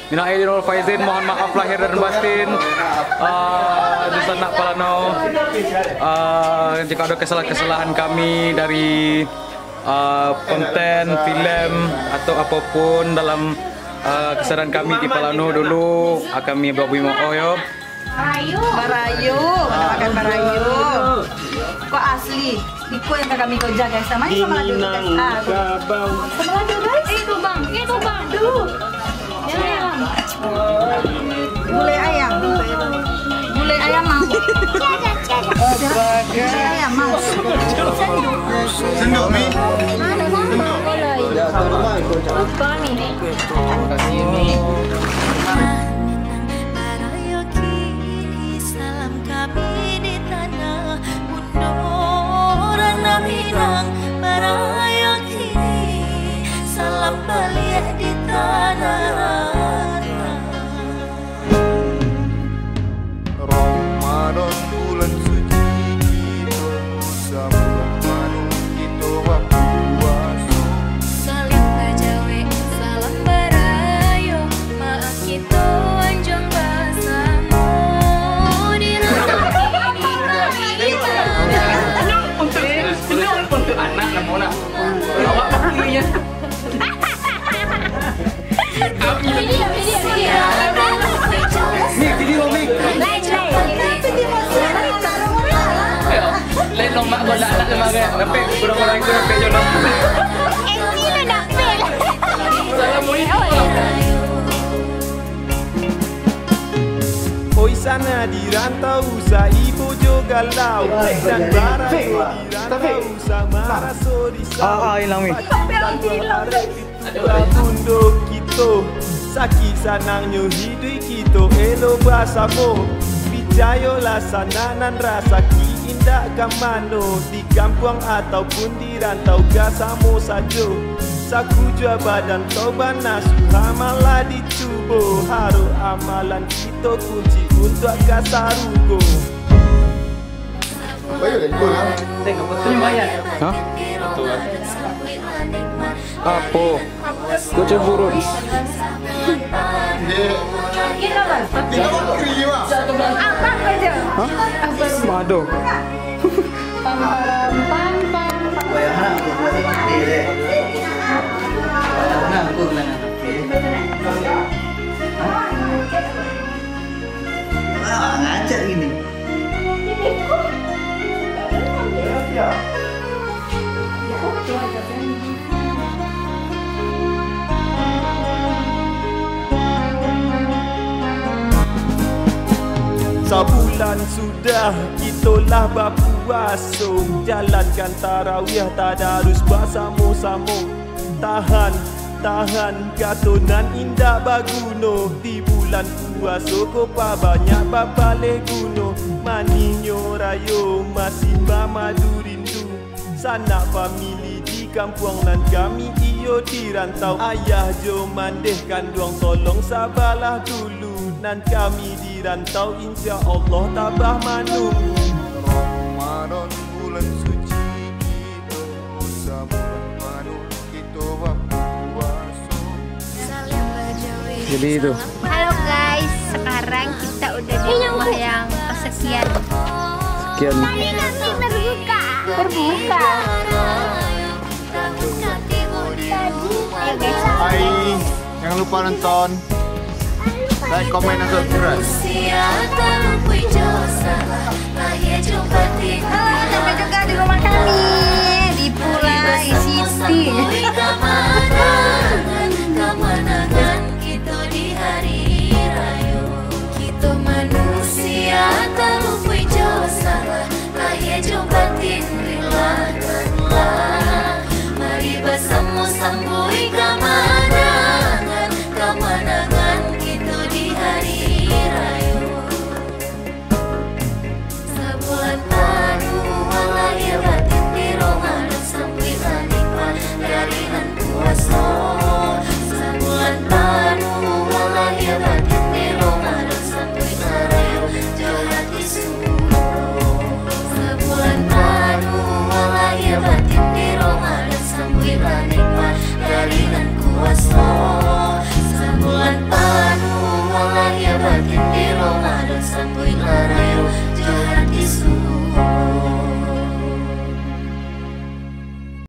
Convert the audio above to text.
Minal aidin wal faizin, mohon maaf lahir dan batin. Nusa Anak Palanau. Jika ada kesalahan-kesalahan kami dari konten, film atau apapun dalam kesadaran kami di Palanau dulu, kami berbuih maaf yo. Barayu, makan barayu. Kok asli? Iko yang kami kerja guys. Sama ini sama lagi. Sama lagi guys. Itu bang, dulu. Gulai ayam. Gulai ayam mau. Gulai ayam mau. Sendok mi. Lupa nih. Kasih ini. Salam kami di tanah Gunung Minang Baraya kini. Salam balik di tanah rata. Ramadan bulan suci kita Ramadan kita puasa. Salim bajawe, salam barayo. Maaf kita anjong basamu di Untuk anak namun awak pakainya. Nih video nih. Lain dong mak golak anak lembaga. Tapi kurang-kurang itu sampai jodoh. Oi sana di rantau sa ibu juga galau dan barang di rantau sama raso di Hilang mi. Bunduk kita sakit sanangnya hidup kita elo basamu picayolah sananan rasa ki indah kamano di kampung ataupun di rantau gasamu saja saku jua badan toban nasuha malah dicubo haru amalan kita kunci untuk gasarugo. Tengok betul lumayan. Hah? Apa? Kau cemburu? Apa aja? Hah? Mado. Ngajak ini. Sebulan sudah kitalah berpuasa, jalankan tarawih tadarus bersama-sama. Tahan katonan indah baguno di bulan puasa kopa banyak babale guno. Maninyo rayo masih mamadu rindu. Sanak famili di kampung nan kami iyo di rantau. Ayah jo mandehkan duang tolong sabarlah dulu. Nan kami di rantau insya Allah tabah manunggu. Ramadan bulan suci kita bersama Ramadan kita berpuasa. Jadi itu. Halo guys, sekarang kita udah di rumah yang kesekian. Sekian. Tadi kami berbuka. Ayo guys. Hai, jangan lupa nonton, like, komen, dan subscribe. Sampai juga di rumah kami di Pulai City. Kemenangan kita di hari raya. Kita manusia tak lupui dosa. Lahir jauh batin rilanganlah. Mari bersama sambui kemenangan. Kemenangan kita di hari raya. Sebulan padu lahir batin di Ramadan sampai nikmat dari puasa. Sebulan padu lahir batin di Ramadan sampai raya jauh hati suruh. Sebulan padu lahir batin di Ramadan sampai nikmat dari kuasa. sambuy